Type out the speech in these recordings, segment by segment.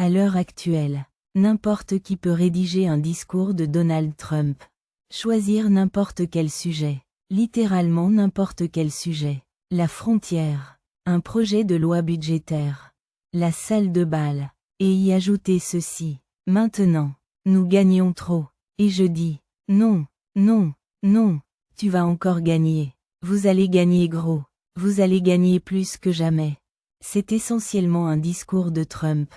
À l'heure actuelle, n'importe qui peut rédiger un discours de Donald Trump. Choisir n'importe quel sujet. Littéralement n'importe quel sujet. La frontière. Un projet de loi budgétaire. La salle de bal. Et y ajouter ceci. Maintenant, nous gagnons trop. Et je dis, non, non, non, tu vas encore gagner. Vous allez gagner gros. Vous allez gagner plus que jamais. C'est essentiellement un discours de Trump.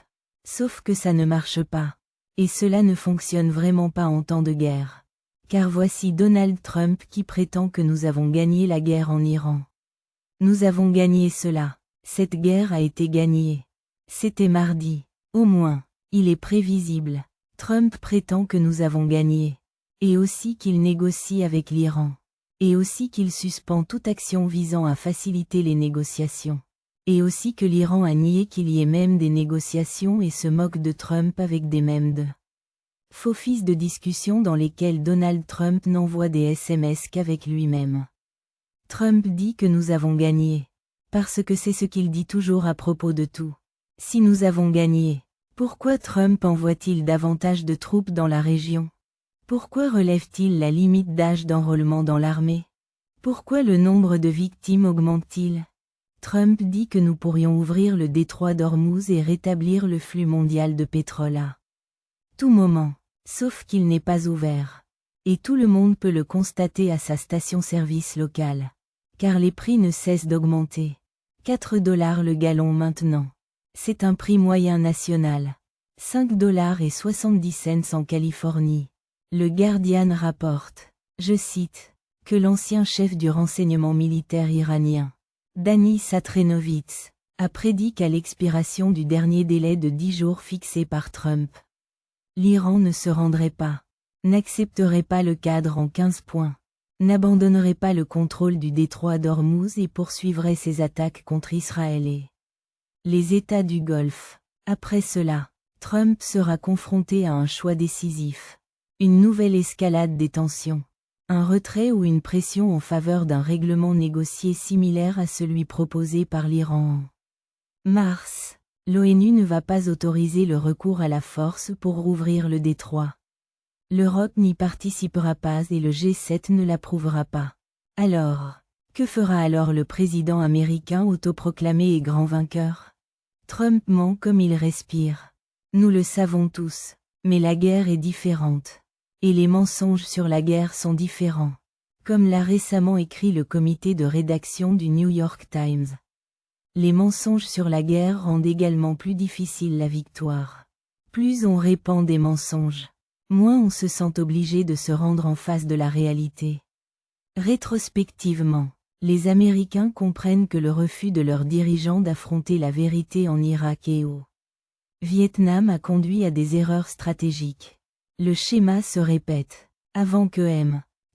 Sauf que ça ne marche pas. Et cela ne fonctionne vraiment pas en temps de guerre. Car voici Donald Trump qui prétend que nous avons gagné la guerre en Iran. Nous avons gagné cela. Cette guerre a été gagnée. C'était mardi. Au moins, il est prévisible. Trump prétend que nous avons gagné. Et aussi qu'il négocie avec l'Iran. Et aussi qu'il suspend toute action visant à faciliter les négociations. Et aussi que l'Iran a nié qu'il y ait même des négociations et se moque de Trump avec des mèmes de faux fils de discussion dans lesquels Donald Trump n'envoie des SMS qu'avec lui-même. Trump dit que nous avons gagné. Parce que c'est ce qu'il dit toujours à propos de tout. Si nous avons gagné, pourquoi Trump envoie-t-il davantage de troupes dans la région? Pourquoi relève-t-il la limite d'âge d'enrôlement dans l'armée? Pourquoi le nombre de victimes augmente-t-il? Trump dit que nous pourrions ouvrir le détroit d'Ormuz et rétablir le flux mondial de pétrole à tout moment, sauf qu'il n'est pas ouvert. Et tout le monde peut le constater à sa station-service locale. Car les prix ne cessent d'augmenter. 4 $ le gallon maintenant. C'est un prix moyen national. 5,70 $ en Californie. Le Guardian rapporte, je cite, que l'ancien chef du renseignement militaire iranien, Dani Satrenovitz, a prédit qu'à l'expiration du dernier délai de 10 jours fixé par Trump, l'Iran ne se rendrait pas, n'accepterait pas le cadre en 15 points, n'abandonnerait pas le contrôle du détroit d'Ormuz et poursuivrait ses attaques contre Israël et les États du Golfe. Après cela, Trump sera confronté à un choix décisif. Une nouvelle escalade des tensions. Un retrait ou une pression en faveur d'un règlement négocié similaire à celui proposé par l'Iran en mars. L'ONU ne va pas autoriser le recours à la force pour rouvrir le détroit. L'Europe n'y participera pas et le G7 ne l'approuvera pas. Alors, que fera alors le président américain autoproclamé et grand vainqueur? Trump ment comme il respire. Nous le savons tous, mais la guerre est différente. Et les mensonges sur la guerre sont différents. Comme l'a récemment écrit le comité de rédaction du New York Times. Les mensonges sur la guerre rendent également plus difficile la victoire. Plus on répand des mensonges, moins on se sent obligé de se rendre en face de la réalité. Rétrospectivement, les Américains comprennent que le refus de leurs dirigeants d'affronter la vérité en Irak et au Vietnam a conduit à des erreurs stratégiques. Le schéma se répète. Avant que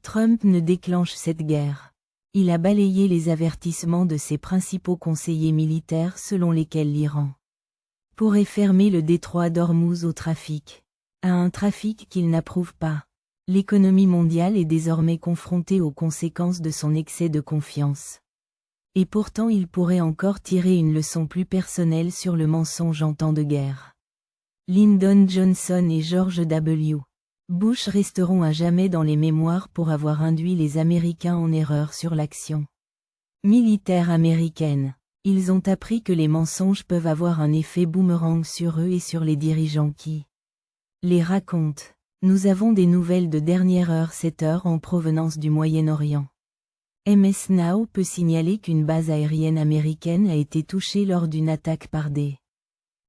Trump ne déclenche cette guerre, il a balayé les avertissements de ses principaux conseillers militaires selon lesquels l'Iran pourrait fermer le détroit d'Ormuz au trafic. À un trafic qu'il n'approuve pas. L'économie mondiale est désormais confrontée aux conséquences de son excès de confiance. Et pourtant il pourrait encore tirer une leçon plus personnelle sur le mensonge en temps de guerre. Lyndon Johnson et George W. Bush resteront à jamais dans les mémoires pour avoir induit les Américains en erreur sur l'action militaire américaine. Ils ont appris que les mensonges peuvent avoir un effet boomerang sur eux et sur les dirigeants qui les racontent. Nous avons des nouvelles de dernière heure 7 heures en provenance du Moyen-Orient. MS Now peut signaler qu'une base aérienne américaine a été touchée lors d'une attaque par des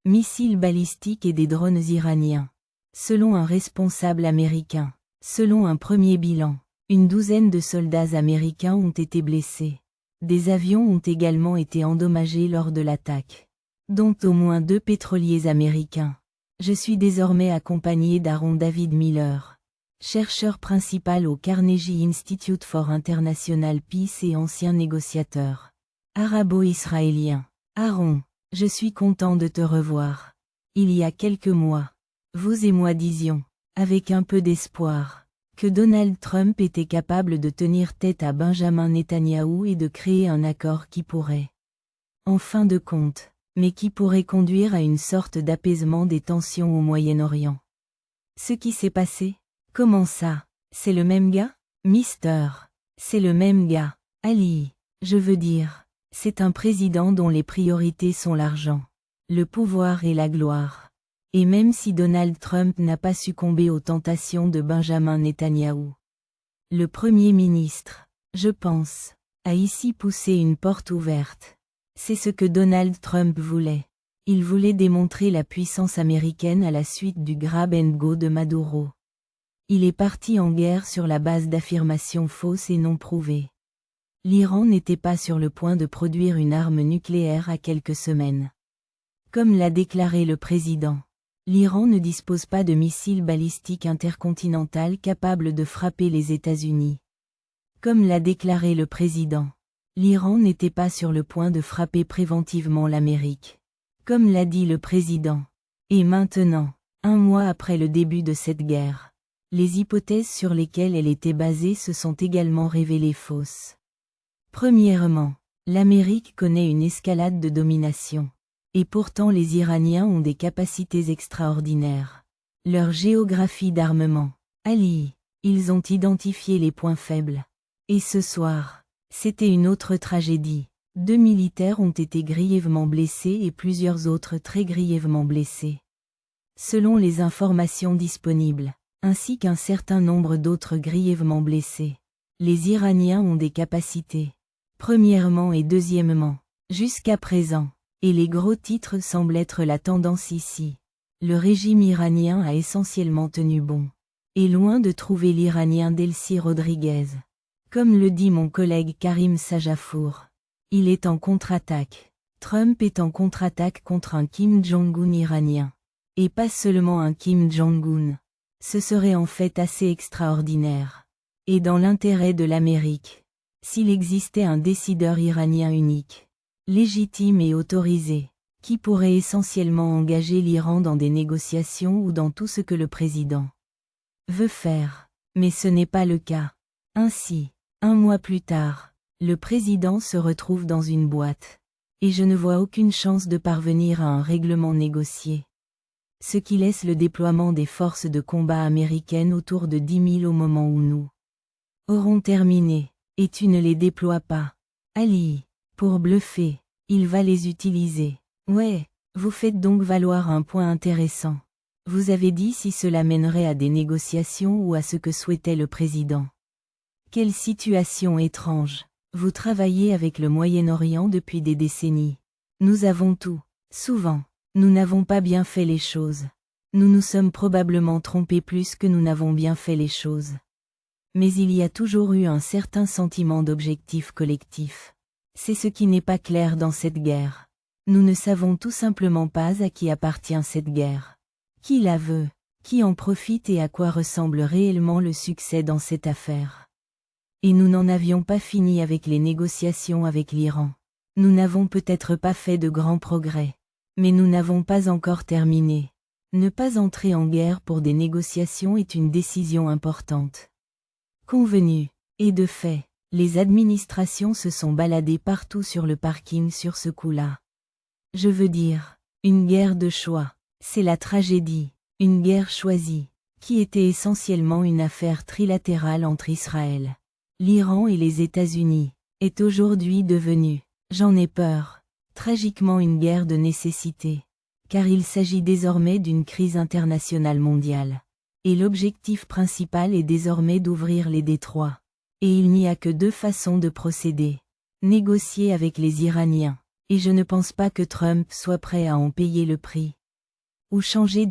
missiles balistiques et des drones iraniens. Selon un responsable américain, selon un premier bilan, une douzaine de soldats américains ont été blessés. Des avions ont également été endommagés lors de l'attaque, dont au moins 2 pétroliers américains. Je suis désormais accompagné d'Aaron David Miller, chercheur principal au Carnegie Institute for International Peace et ancien négociateur arabo-israélien. Aaron, je suis content de te revoir. Il y a quelques mois, vous et moi disions, avec un peu d'espoir, que Donald Trump était capable de tenir tête à Benjamin Netanyahou et de créer un accord qui pourrait, en fin de compte, mais qui pourrait conduire à une sorte d'apaisement des tensions au Moyen-Orient. Ce qui s'est passé? Comment ça? C'est le même gars? Mister. C'est le même gars. Ali. Je veux dire, c'est un président dont les priorités sont l'argent, le pouvoir et la gloire. Et même si Donald Trump n'a pas succombé aux tentations de Benjamin Netanyahou, le Premier ministre, je pense, a ici poussé une porte ouverte. C'est ce que Donald Trump voulait. Il voulait démontrer la puissance américaine à la suite du grab and go de Maduro. Il est parti en guerre sur la base d'affirmations fausses et non prouvées. L'Iran n'était pas sur le point de produire une arme nucléaire à quelques semaines. Comme l'a déclaré le président, l'Iran ne dispose pas de missiles balistiques intercontinental capables de frapper les États-Unis. Comme l'a déclaré le président, l'Iran n'était pas sur le point de frapper préventivement l'Amérique. Comme l'a dit le président. Et maintenant, un mois après le début de cette guerre, les hypothèses sur lesquelles elle était basée se sont également révélées fausses. Premièrement, l'Amérique connaît une escalade de domination. Et pourtant les Iraniens ont des capacités extraordinaires. Leur géographie d'armement. Ali. Ils ont identifié les points faibles. Et ce soir, c'était une autre tragédie. 2 militaires ont été grièvement blessés et plusieurs autres très grièvement blessés. Selon les informations disponibles, ainsi qu'un certain nombre d'autres grièvement blessés, les Iraniens ont des capacités. Premièrement et deuxièmement, jusqu'à présent, et les gros titres semblent être la tendance ici. Le régime iranien a essentiellement tenu bon. Et loin de trouver l'Iranien Delcy Rodriguez. Comme le dit mon collègue Karim Sajafour, il est en contre-attaque. Trump est en contre-attaque contre un Kim Jong-un iranien. Et pas seulement un Kim Jong-un. Ce serait en fait assez extraordinaire. Et dans l'intérêt de l'Amérique. S'il existait un décideur iranien unique, légitime et autorisé, qui pourrait essentiellement engager l'Iran dans des négociations ou dans tout ce que le président veut faire. Mais ce n'est pas le cas. Ainsi, un mois plus tard, le président se retrouve dans une boîte. Et je ne vois aucune chance de parvenir à un règlement négocié. Ce qui laisse le déploiement des forces de combat américaines autour de 10 000 au moment où nous aurons terminé. Et tu ne les déploies pas. Ali. Pour bluffer, il va les utiliser. Ouais, vous faites donc valoir un point intéressant. Vous avez dit si cela mènerait à des négociations ou à ce que souhaitait le président. Quelle situation étrange. Vous travaillez avec le Moyen-Orient depuis des décennies. Nous avons tout. Souvent, nous n'avons pas bien fait les choses. Nous nous sommes probablement trompés plus que nous n'avons bien fait les choses. Mais il y a toujours eu un certain sentiment d'objectif collectif. C'est ce qui n'est pas clair dans cette guerre. Nous ne savons tout simplement pas à qui appartient cette guerre. Qui la veut, qui en profite et à quoi ressemble réellement le succès dans cette affaire. Et nous n'en avions pas fini avec les négociations avec l'Iran. Nous n'avons peut-être pas fait de grands progrès. Mais nous n'avons pas encore terminé. Ne pas entrer en guerre pour des négociations est une décision importante. Convenu. Et de fait, les administrations se sont baladées partout sur le parking sur ce coup-là. Je veux dire, une guerre de choix. C'est la tragédie. Une guerre choisie, qui était essentiellement une affaire trilatérale entre Israël, l'Iran et les États-Unis, est aujourd'hui devenue, j'en ai peur, tragiquement une guerre de nécessité. Car il s'agit désormais d'une crise internationale mondiale. Et l'objectif principal est désormais d'ouvrir les détroits. Et il n'y a que 2 façons de procéder. Négocier avec les Iraniens. Et je ne pense pas que Trump soit prêt à en payer le prix. Ou changer